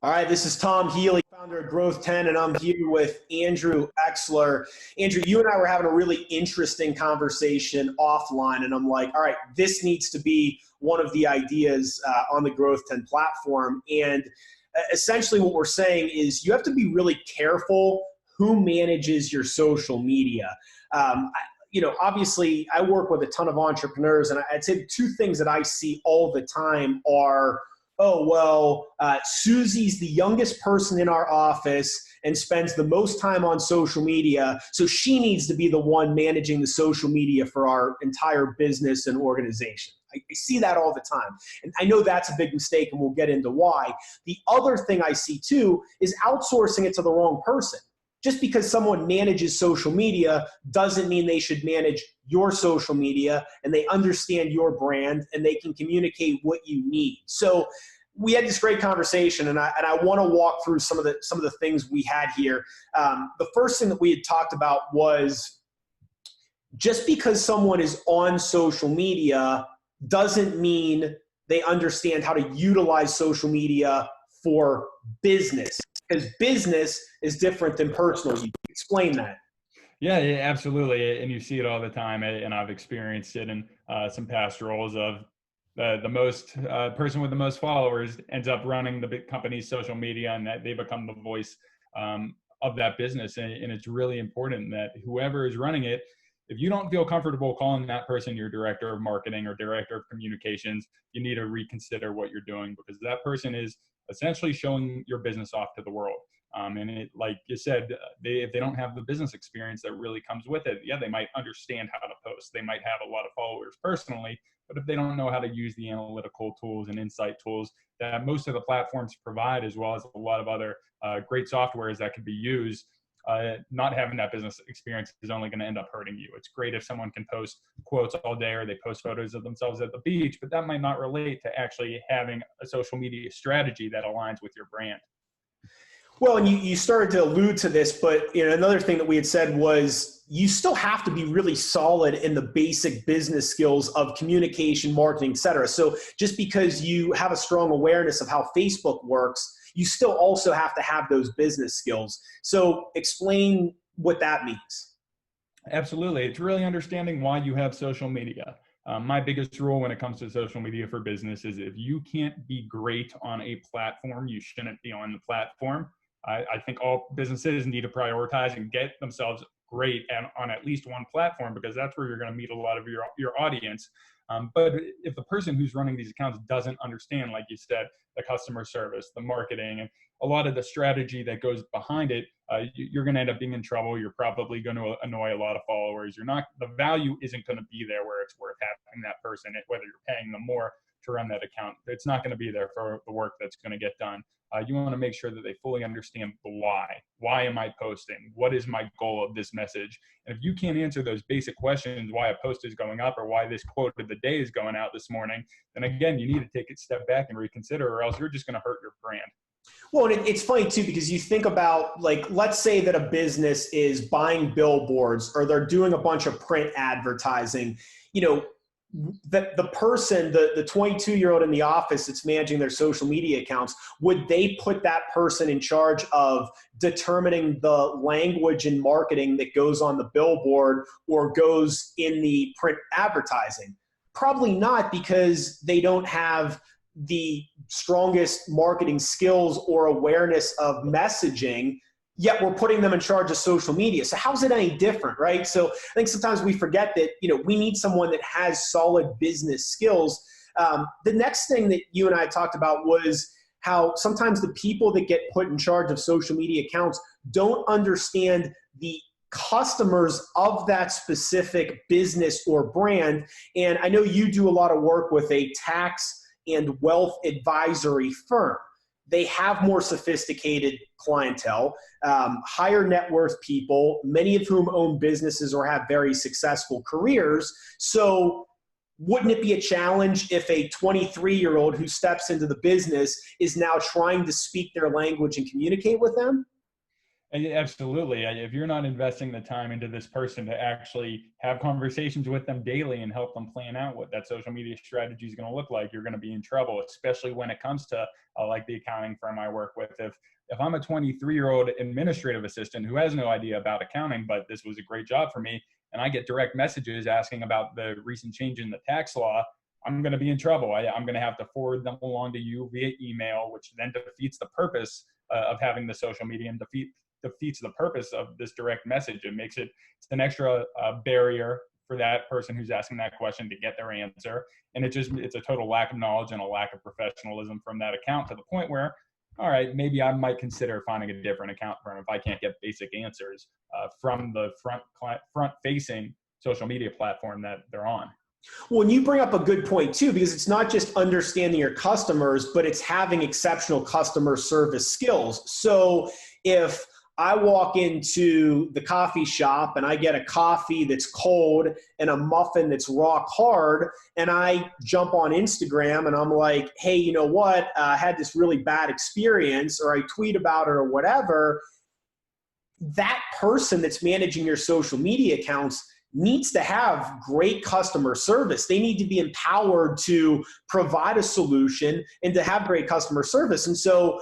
All right, this is Tom Healy, founder of Growth 10, and I'm here with Andrew Exler. Andrew, you and I were having a really interesting conversation offline, and I'm like, all right, this needs to be one of the ideas on the Growth 10 platform. And essentially what we're saying is you have to be really careful who manages your social media. Obviously, I work with a ton of entrepreneurs, and I'd say the two things that I see all the time are, Susie's the youngest person in our office and spends the most time on social media, so she needs to be the one managing the social media for our entire business and organization. I see that all the time. And I know that's a big mistake, and we'll get into why. The other thing I see too is outsourcing it to the wrong person. Just because someone manages social media doesn't mean they should manage your social media, and they understand your brand and they can communicate what you need. So we had this great conversation, and I want to walk through some of the things we had here. The first thing that we had talked about was just because someone is on social media doesn't mean they understand how to utilize social media for business, because business is different than personal. You explain that. Yeah, absolutely. And you see it all the time. And I've experienced it in some past roles of the most person with the most followers ends up running the big company's social media, and that they become the voice of that business. And it's really important that whoever is running it, if you don't feel comfortable calling that person your director of marketing or director of communications, you need to reconsider what you're doing, because that person is essentially showing your business off to the world. Like you said, if they don't have the business experience that really comes with it, yeah, they might understand how to post. They might have a lot of followers personally, but if they don't know how to use the analytical tools and insight tools that most of the platforms provide, as well as a lot of other great softwares that can be used, not having that business experience is only going to end up hurting you. It's great if someone can post quotes all day, or they post photos of themselves at the beach, but that might not relate to actually having a social media strategy that aligns with your brand. Well, and you started to allude to this, but another thing that we had said was you still have to be really solid in the basic business skills of communication, marketing, et cetera. So just because you have a strong awareness of how Facebook works, you still also have to have those business skills. So explain what that means. Absolutely. It's really understanding why you have social media. My biggest rule when it comes to social media for business is if you can't be great on a platform, you shouldn't be on the platform. I think all businesses need to prioritize and get themselves great on at least one platform, because that's where you're going to meet a lot of your audience. But if the person who's running these accounts doesn't understand, like you said, the customer service, the marketing, and a lot of the strategy that goes behind it, you're going to end up being in trouble. You're probably going to annoy a lot of followers. The value isn't going to be there where it's worth having that person, whether you're paying them more to run that account. It's not going to be there for the work that's going to get done. You want to make sure that they fully understand the why. Why am I posting? What is my goal of this message? And if you can't answer those basic questions, why a post is going up or why this quote of the day is going out this morning, then again, you need to take a step back and reconsider, or else you're just going to hurt your brand. Well, and it's funny too, because you think about, like, let's say that a business is buying billboards or they're doing a bunch of print advertising. The person, the 22-year-old in the office that's managing their social media accounts, would they put that person in charge of determining the language and marketing that goes on the billboard or goes in the print advertising? Probably not, because they don't have the strongest marketing skills or awareness of messaging, yet we're putting them in charge of social media. So how's it any different, right? So I think sometimes we forget that, we need someone that has solid business skills. The next thing that you and I talked about was how sometimes the people that get put in charge of social media accounts don't understand the customers of that specific business or brand. And I know you do a lot of work with a tax and wealth advisory firm. They have more sophisticated clientele, higher net worth people, many of whom own businesses or have very successful careers. So wouldn't it be a challenge if a 23-year-old who steps into the business is now trying to speak their language and communicate with them? Absolutely. If you're not investing the time into this person to actually have conversations with them daily and help them plan out what that social media strategy is going to look like, you're going to be in trouble, especially when it comes to like the accounting firm I work with. If I'm a 23-year-old administrative assistant who has no idea about accounting, but this was a great job for me, and I get direct messages asking about the recent change in the tax law, I'm going to be in trouble. I'm going to have to forward them along to you via email, which then defeats the purpose of having the social media and defeats the purpose of this direct message. It's an extra barrier for that person who's asking that question to get their answer. And it's a total lack of knowledge and a lack of professionalism from that account, to the point where, all right, maybe I might consider finding a different account firm if I can't get basic answers from the front facing social media platform that they're on. Well, and you bring up a good point too, because it's not just understanding your customers, but it's having exceptional customer service skills. So if I walk into the coffee shop and I get a coffee that's cold and a muffin that's rock hard, and I jump on Instagram and I'm like, hey, you know what? I had this really bad experience, or I tweet about it or whatever. That person that's managing your social media accounts needs to have great customer service. They need to be empowered to provide a solution and to have great customer service. And so,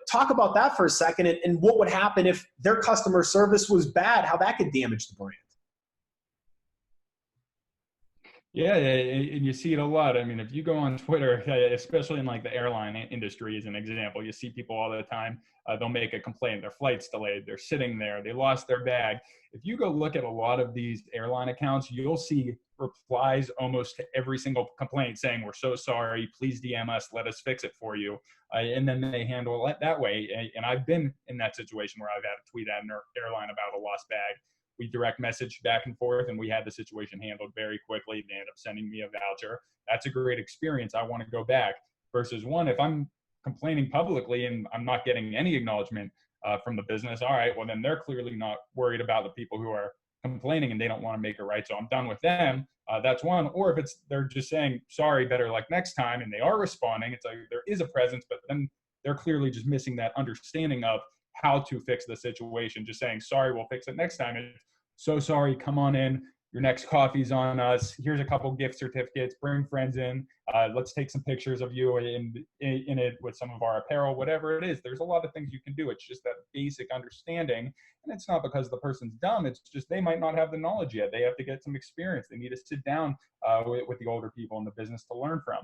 talk about that for a second, and what would happen if their customer service was bad, how that could damage the brand. Yeah, and you see it a lot. I mean, if you go on Twitter, especially in like the airline industry as an example, you see people all the time. They'll make a complaint, their flight's delayed, they're sitting there, they lost their bag. If you go look at a lot of these airline accounts, you'll see replies almost to every single complaint saying, we're so sorry, please DM us, let us fix it for you. And then they handle it that way. And I've been in that situation where I've had to tweet at an airline about a lost bag. We direct message back and forth, and we had the situation handled very quickly. They ended up sending me a voucher. That's a great experience. I want to go back. Versus one, if I'm complaining publicly and I'm not getting any acknowledgement from the business, all right, well, then they're clearly not worried about the people who are complaining and they don't want to make it right. So I'm done with them. That's one. Or if they're just saying, sorry, better luck next time, and they are responding, it's like there is a presence, but then they're clearly just missing that understanding of how to fix the situation. Just saying, sorry, we'll fix it next time. It's so sorry, come on in. Your next coffee's on us. Here's a couple gift certificates. Bring friends in. Let's take some pictures of you in it with some of our apparel, whatever it is. There's a lot of things you can do. It's just that basic understanding. And it's not because the person's dumb. It's just they might not have the knowledge yet. They have to get some experience. They need to sit down with the older people in the business to learn from.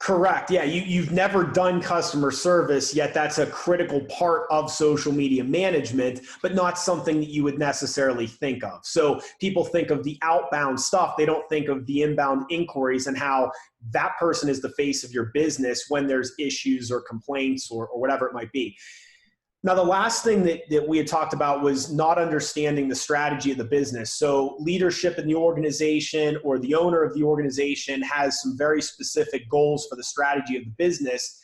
Correct. Yeah, you've never done customer service, yet that's a critical part of social media management, but not something that you would necessarily think of. So people think of the outbound stuff. They don't think of the inbound inquiries and how that person is the face of your business when there's issues or complaints or whatever it might be. Now, the last thing that we had talked about was not understanding the strategy of the business. So leadership in the organization or the owner of the organization has some very specific goals for the strategy of the business.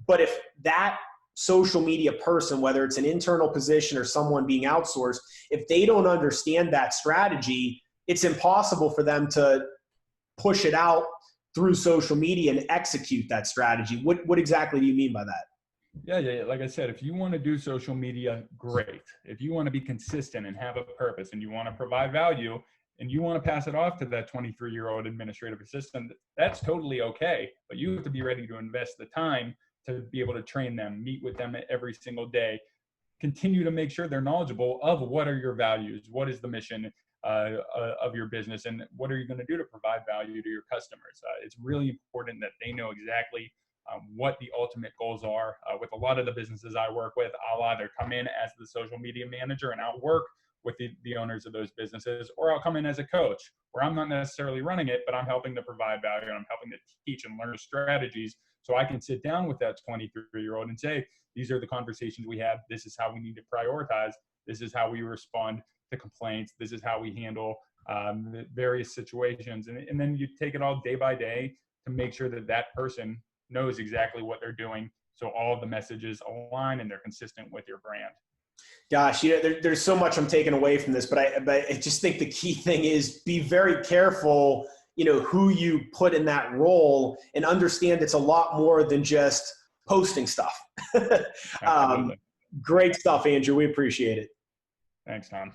But if that social media person, whether it's an internal position or someone being outsourced, if they don't understand that strategy, it's impossible for them to push it out through social media and execute that strategy. What exactly do you mean by that? Yeah. Like I said, if you want to do social media, great. If you want to be consistent and have a purpose and you want to provide value and you want to pass it off to that 23-year-old administrative assistant, that's totally okay. But you have to be ready to invest the time to be able to train them, meet with them every single day, continue to make sure they're knowledgeable of what are your values, what is the mission of your business, and what are you going to do to provide value to your customers. It's really important that they know exactly what the ultimate goals are. With a lot of the businesses I work with, I'll either come in as the social media manager and I'll work with the owners of those businesses, or I'll come in as a coach where I'm not necessarily running it, but I'm helping to provide value and I'm helping to teach and learn strategies so I can sit down with that 23-year-old and say, these are the conversations we have. This is how we need to prioritize. This is how we respond to complaints. This is how we handle various situations. And then you take it all day by day to make sure that that person knows exactly what they're doing, so all of the messages align and they're consistent with your brand. Gosh, there's so much I'm taking away from this, but I just think the key thing is be very careful, who you put in that role, and understand it's a lot more than just posting stuff. Great stuff, Andrew. We appreciate it. Thanks, Tom.